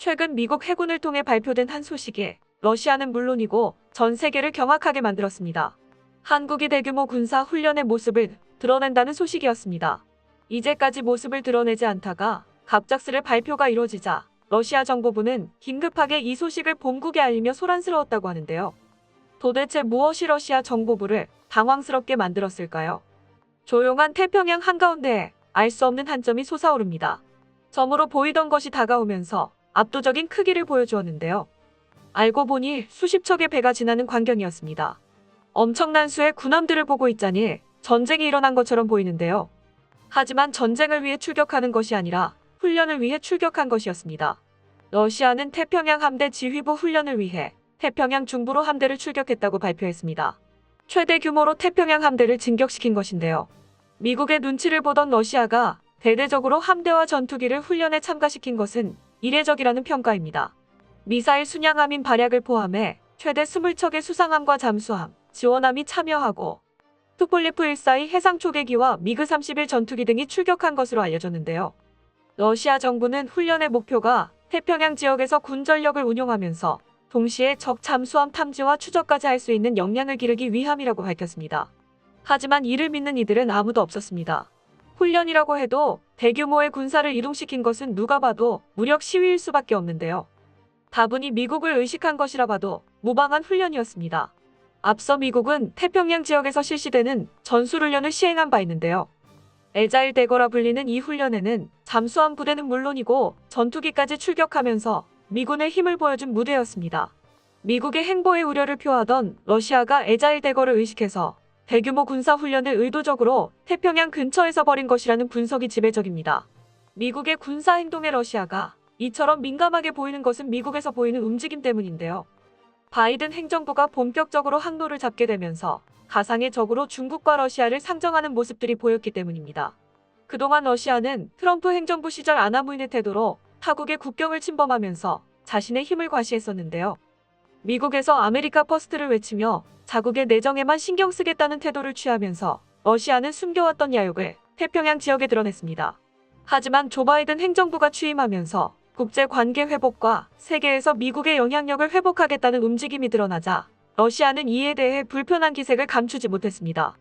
최근 미국 해군을 통해 발표된 한 소식에 러시아는 물론이고 전 세계를 경악하게 만들었습니다. 한국이 대규모 군사 훈련의 모습을 드러낸다는 소식이었습니다. 이제까지 모습을 드러내지 않다가 갑작스레 발표가 이뤄지자 러시아 정보부는 긴급하게 이 소식을 본국에 알리며 소란스러웠다고 하는데요. 도대체 무엇이 러시아 정보부를 당황스럽게 만들었을까요? 조용한 태평양 한가운데에 알 수 없는 한 점이 솟아오릅니다. 점으로 보이던 것이 다가오면서 압도적인 크기를 보여주었는데요. 알고 보니 수십 척의 배가 지나는 광경이었습니다. 엄청난 수의 군함들을 보고 있자니 전쟁이 일어난 것처럼 보이는데요. 하지만 전쟁을 위해 출격하는 것이 아니라 훈련을 위해 출격한 것이었습니다. 러시아는 태평양 함대 지휘부 훈련을 위해 태평양 중부로 함대를 출격했다고 발표했습니다. 최대 규모로 태평양 함대를 진격시킨 것인데요. 미국의 눈치를 보던 러시아가 대대적으로 함대와 전투기를 훈련에 참가시킨 것은 이례적이라는 평가입니다. 미사일 순양함인 발약을 포함해 최대 20척의 수상함과 잠수함, 지원함이 참여하고 투폴리프 142 해상 초계기와 미그 31 전투기 등이 출격한 것으로 알려졌는데요. 러시아 정부는 훈련의 목표가 태평양 지역에서 군 전력을 운용하면서 동시에 적 잠수함 탐지와 추적까지 할 수 있는 역량을 기르기 위함이라고 밝혔습니다. 하지만 이를 믿는 이들은 아무도 없었습니다. 훈련이라고 해도 대규모의 군사를 이동시킨 것은 누가 봐도 무력 시위일 수밖에 없는데요. 다분히 미국을 의식한 것이라 봐도 무방한 훈련이었습니다. 앞서 미국은 태평양 지역에서 실시되는 전술훈련을 시행한 바 있는데요. 에자일 대거라 불리는 이 훈련에는 잠수함 부대는 물론이고 전투기까지 출격하면서 미군의 힘을 보여준 무대였습니다. 미국의 행보에 우려를 표하던 러시아가 에자일 대거를 의식해서 대규모 군사훈련을 의도적으로 태평양 근처에서 벌인 것이라는 분석이 지배적입니다. 미국의 군사행동에 러시아가 이처럼 민감하게 보이는 것은 미국에서 보이는 움직임 때문인데요. 바이든 행정부가 본격적으로 항로를 잡게 되면서 가상의 적으로 중국과 러시아를 상정하는 모습들이 보였기 때문입니다. 그동안 러시아는 트럼프 행정부 시절 아나무인의 태도로 타국의 국경을 침범하면서 자신의 힘을 과시했었는데요. 미국에서 아메리카 퍼스트를 외치며 자국의 내정에만 신경 쓰겠다는 태도를 취하면서 러시아는 숨겨왔던 야욕을 태평양 지역에 드러냈습니다. 하지만 조 바이든 행정부가 취임하면서 국제관계 회복과 세계에서 미국의 영향력을 회복하겠다는 움직임이 드러나자 러시아는 이에 대해 불편한 기색을 감추지 못했습니다.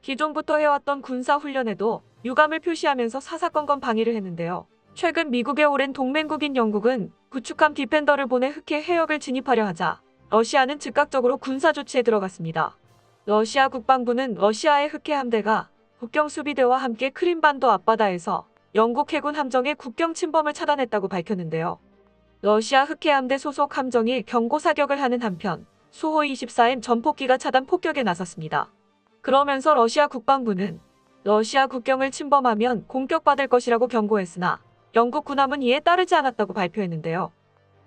기존부터 해왔던 군사훈련에도 유감을 표시하면서 사사건건 방해를 했는데요. 최근 미국의 오랜 동맹국인 영국은 구축함 디펜더를 보내 흑해 해역을 진입하려 하자 러시아는 즉각적으로 군사조치에 들어갔습니다. 러시아 국방부는 러시아의 흑해 함대가 국경 수비대와 함께 크림반도 앞바다에서 영국 해군 함정의 국경 침범을 차단했다고 밝혔는데요. 러시아 흑해 함대 소속 함정이 경고 사격을 하는 한편 수호이 24M 전폭기가 차단 폭격에 나섰습니다. 그러면서 러시아 국방부는 러시아 국경을 침범하면 공격받을 것이라고 경고했으나 영국 군함은 이에 따르지 않았다고 발표했는데요.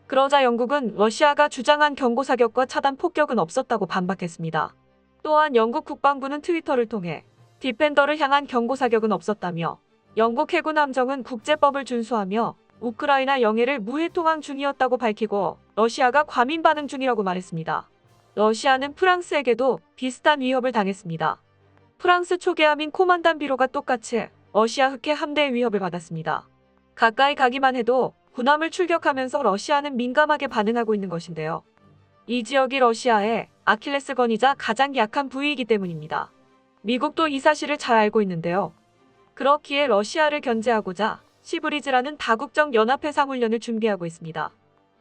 그러자 영국은 러시아가 주장한 경고 사격과 차단 폭격은 없었다고 반박했습니다. 또한 영국 국방부는 트위터를 통해 디펜더를 향한 경고 사격은 없었다며 영국 해군 함정은 국제법을 준수하며 우크라이나 영해를 무해통항 중이었다고 밝히고 러시아가 과민 반응 중이라고 말했습니다. 러시아는 프랑스에게도 비슷한 위협을 당했습니다. 프랑스 초계함인 코만단 비로가 똑같이 러시아 흑해 함대의 위협을 받았습니다. 가까이 가기만 해도 군함을 출격하면서 러시아는 민감하게 반응하고 있는 것인데요. 이 지역이 러시아의 아킬레스건이자 가장 약한 부위이기 때문입니다. 미국도 이 사실을 잘 알고 있는데요. 그렇기에 러시아를 견제하고자 시브리즈라는 다국적 연합해상훈련을 준비하고 있습니다.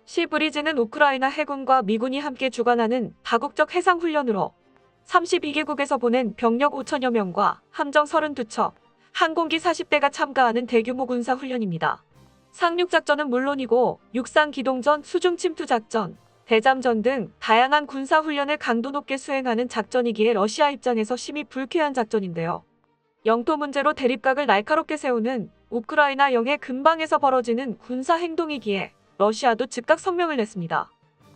시브리즈는 우크라이나 해군과 미군이 함께 주관하는 다국적 해상훈련으로 32개국에서 보낸 병력 5천여 명과 함정 32척, 항공기 40대가 참가하는 대규모 군사훈련입니다. 상륙작전은 물론이고 육상기동전, 수중침투작전, 대잠전 등 다양한 군사훈련을 강도 높게 수행하는 작전이기에 러시아 입장에서 심히 불쾌한 작전인데요. 영토 문제로 대립각을 날카롭게 세우는 우크라이나 영해 근방에서 벌어지는 군사행동이기에 러시아도 즉각 성명을 냈습니다.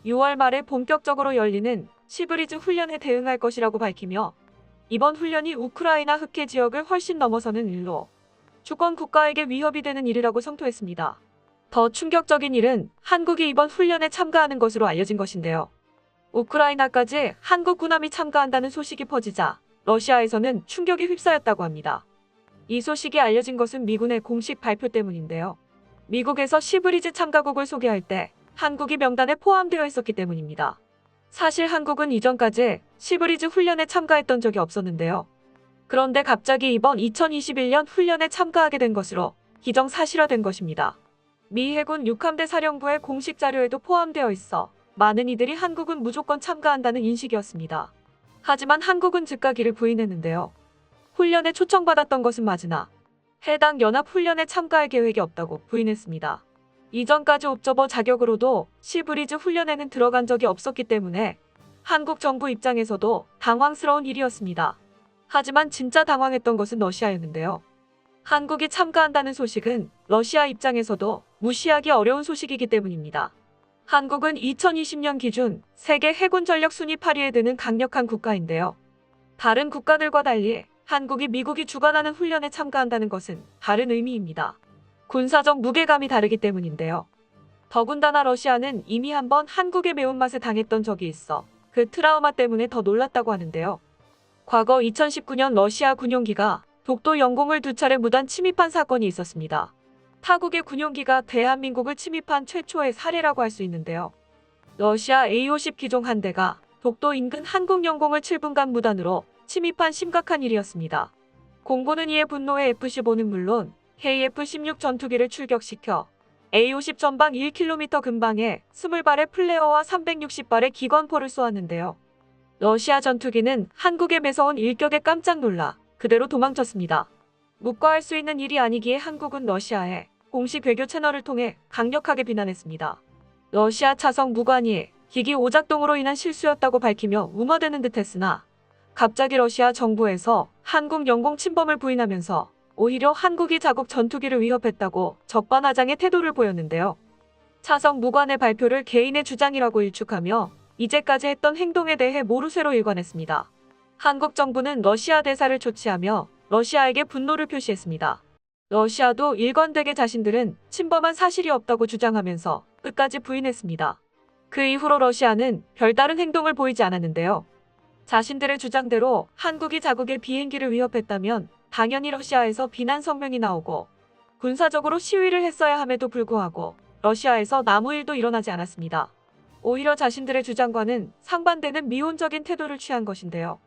6월 말에 본격적으로 열리는 시브리즈 훈련에 대응할 것이라고 밝히며 이번 훈련이 우크라이나 흑해 지역을 훨씬 넘어서는 일로 주권 국가에게 위협이 되는 일이라고 성토했습니다. 더 충격적인 일은 한국이 이번 훈련에 참가하는 것으로 알려진 것인데요. 우크라이나까지 한국 군함이 참가한다는 소식이 퍼지자 러시아에서는 충격에 휩싸였다고 합니다. 이 소식이 알려진 것은 미군의 공식 발표 때문인데요. 미국에서 시브리즈 참가국을 소개할 때 한국이 명단에 포함되어 있었기 때문입니다. 사실 한국은 이전까지 시브리즈 훈련에 참가했던 적이 없었는데요. 그런데 갑자기 이번 2021년 훈련에 참가하게 된 것으로 기정사실화된 것입니다. 미 해군 육함대 사령부의 공식 자료에도 포함되어 있어 많은 이들이 한국은 무조건 참가한다는 인식이었습니다. 하지만 한국은 즉각 이를 부인했는데요. 훈련에 초청받았던 것은 맞으나 해당 연합훈련에 참가할 계획이 없다고 부인했습니다. 이전까지 옵저버 자격으로도 시브리즈 훈련에는 들어간 적이 없었기 때문에 한국 정부 입장에서도 당황스러운 일이었습니다. 하지만 진짜 당황했던 것은 러시아였는데요. 한국이 참가한다는 소식은 러시아 입장에서도 무시하기 어려운 소식이기 때문입니다. 한국은 2020년 기준 세계 해군 전력 순위 8위에 드는 강력한 국가인데요. 다른 국가들과 달리 한국이 미국이 주관하는 훈련에 참가한다는 것은 다른 의미입니다. 군사적 무게감이 다르기 때문인데요. 더군다나 러시아는 이미 한번 한국의 매운맛에 당했던 적이 있어 그 트라우마 때문에 더 놀랐다고 하는데요. 과거 2019년 러시아 군용기가 독도 영공을 2차례 무단 침입한 사건이 있었습니다. 타국의 군용기가 대한민국을 침입한 최초의 사례라고 할 수 있는데요. 러시아 A-50 기종 한 대가 독도 인근 한국 영공을 7분간 무단으로 침입한 심각한 일이었습니다. 공군은 이에 분노해 F-15는 물론 KF-16 전투기를 출격시켜 A-50 전방 1km 근방에 20발의 플레어와 360발의 기관포를 쏘았는데요. 러시아 전투기는 한국에 매서운 일격에 깜짝 놀라 그대로 도망쳤습니다. 묵과할 수 있는 일이 아니기에 한국은 러시아의 공식 외교 채널을 통해 강력하게 비난했습니다. 러시아 차성 무관이 기기 오작동으로 인한 실수였다고 밝히며 무마되는 듯했으나 갑자기 러시아 정부에서 한국 영공 침범을 부인하면서 오히려 한국이 자국 전투기를 위협했다고 적반하장의 태도를 보였는데요. 차성 무관의 발표를 개인의 주장이라고 일축하며 이제까지 했던 행동에 대해 모르쇠로 일관했습니다. 한국 정부는 러시아 대사를 조치하며 러시아에게 분노를 표시했습니다. 러시아도 일관되게 자신들은 침범한 사실이 없다고 주장하면서 끝까지 부인했습니다. 그 이후로 러시아는 별다른 행동을 보이지 않았는데요. 자신들의 주장대로 한국이 자국의 비행기를 위협했다면 당연히 러시아에서 비난 성명이 나오고 군사적으로 시위를 했어야 함에도 불구하고 러시아에서 아무 일도 일어나지 않았습니다. 오히려 자신들의 주장과는 상반되는 미온적인 태도를 취한 것인데요.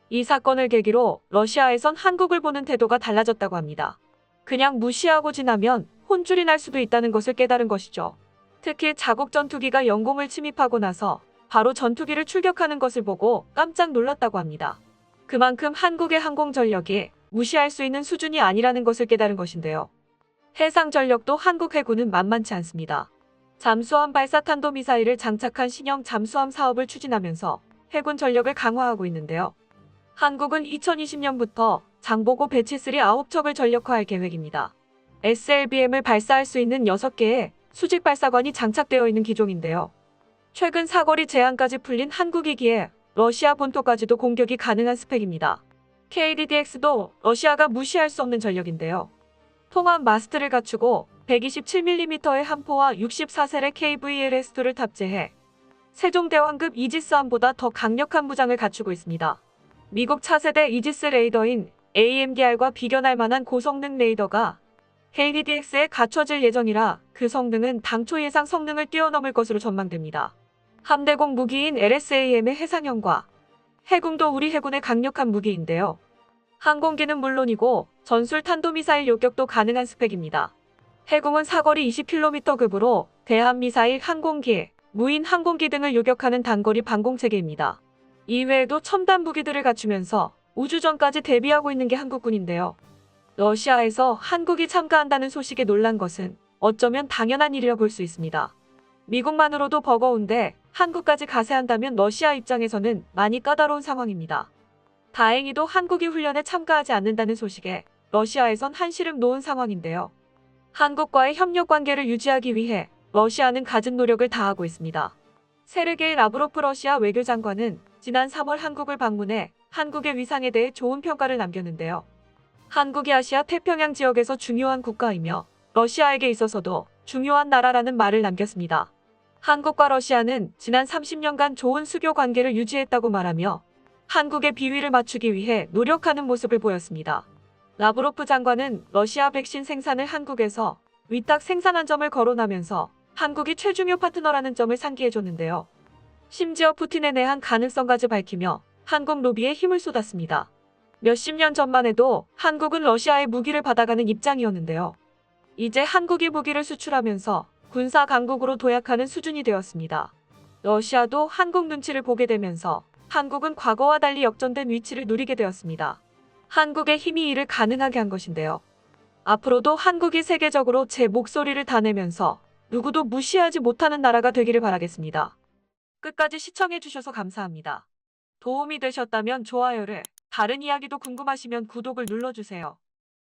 이 사건을 계기로 러시아에선 한국을 보는 태도가 달라졌다고 합니다. 그냥 무시하고 지나면 혼쭐이 날 수도 있다는 것을 깨달은 것이죠. 특히 자국 전투기가 영공을 침입하고 나서 바로 전투기를 출격하는 것을 보고 깜짝 놀랐다고 합니다. 그만큼 한국의 항공 전력이 무시할 수 있는 수준이 아니라는 것을 깨달은 것인데요. 해상 전력도 한국 해군은 만만치 않습니다. 잠수함 발사 탄도미사일을 장착한 신형 잠수함 사업을 추진하면서 해군 전력을 강화하고 있는데요. 한국은 2020년부터 장보고 배치3 9척을 전력화할 계획입니다. SLBM을 발사할 수 있는 6개의 수직 발사관이 장착되어 있는 기종인데요. 최근 사거리 제한까지 풀린 한국이기에 러시아 본토까지도 공격이 가능한 스펙입니다. KDDX도 러시아가 무시할 수 없는 전력인데요. 통합 마스트를 갖추고 127mm의 함포와 64셀의 KVLS2를 탑재해 세종대왕급 이지스함보다 더 강력한 무장을 갖추고 있습니다. 미국 차세대 이지스 레이더인 AMDR과 비견할 만한 고성능 레이더가 KDDX에 갖춰질 예정이라 그 성능은 당초 예상 성능을 뛰어넘을 것으로 전망됩니다. 함대공 무기인 LSAM의 해상형과 해군도 우리 해군의 강력한 무기인데요. 항공기는 물론이고 전술 탄도미사일 요격도 가능한 스펙입니다. 해군은 사거리 20km급으로 대한미사일 항공기, 무인 항공기 등을 요격하는 단거리 방공체계입니다. 이외에도 첨단 무기들을 갖추면서 우주전까지 대비하고 있는 게 한국군인데요. 러시아에서 한국이 참가한다는 소식에 놀란 것은 어쩌면 당연한 일이라 볼 수 있습니다. 미국만으로도 버거운데 한국까지 가세한다면 러시아 입장에서는 많이 까다로운 상황입니다. 다행히도 한국이 훈련에 참가하지 않는다는 소식에 러시아에선 한시름 놓은 상황인데요. 한국과의 협력 관계를 유지하기 위해 러시아는 갖은 노력을 다하고 있습니다. 세르게이 라브로프 러시아 외교장관은 지난 3월 한국을 방문해 한국의 위상에 대해 좋은 평가를 남겼는데요. 한국이 아시아 태평양 지역에서 중요한 국가이며 러시아에게 있어서도 중요한 나라라는 말을 남겼습니다. 한국과 러시아는 지난 30년간 좋은 수교 관계를 유지했다고 말하며 한국의 비위를 맞추기 위해 노력하는 모습을 보였습니다. 라브로프 장관은 러시아 백신 생산을 한국에서 위탁 생산 점을 거론하면서 한국이 최중요 파트너라는 점을 상기해줬는데요. 심지어 푸틴에 대한 가능성까지 밝히며 한국 로비에 힘을 쏟았습니다. 몇십 년 전만 해도 한국은 러시아의 무기를 받아가는 입장이었는데요. 이제 한국이 무기를 수출하면서 군사 강국으로 도약하는 수준이 되었습니다. 러시아도 한국 눈치를 보게 되면서 한국은 과거와 달리 역전된 위치를 누리게 되었습니다. 한국의 힘이 이를 가능하게 한 것인데요. 앞으로도 한국이 세계적으로 제 목소리를 다 내면서 누구도 무시하지 못하는 나라가 되기를 바라겠습니다. 끝까지 시청해주셔서 감사합니다. 도움이 되셨다면 좋아요를, 다른 이야기도 궁금하시면 구독을 눌러주세요.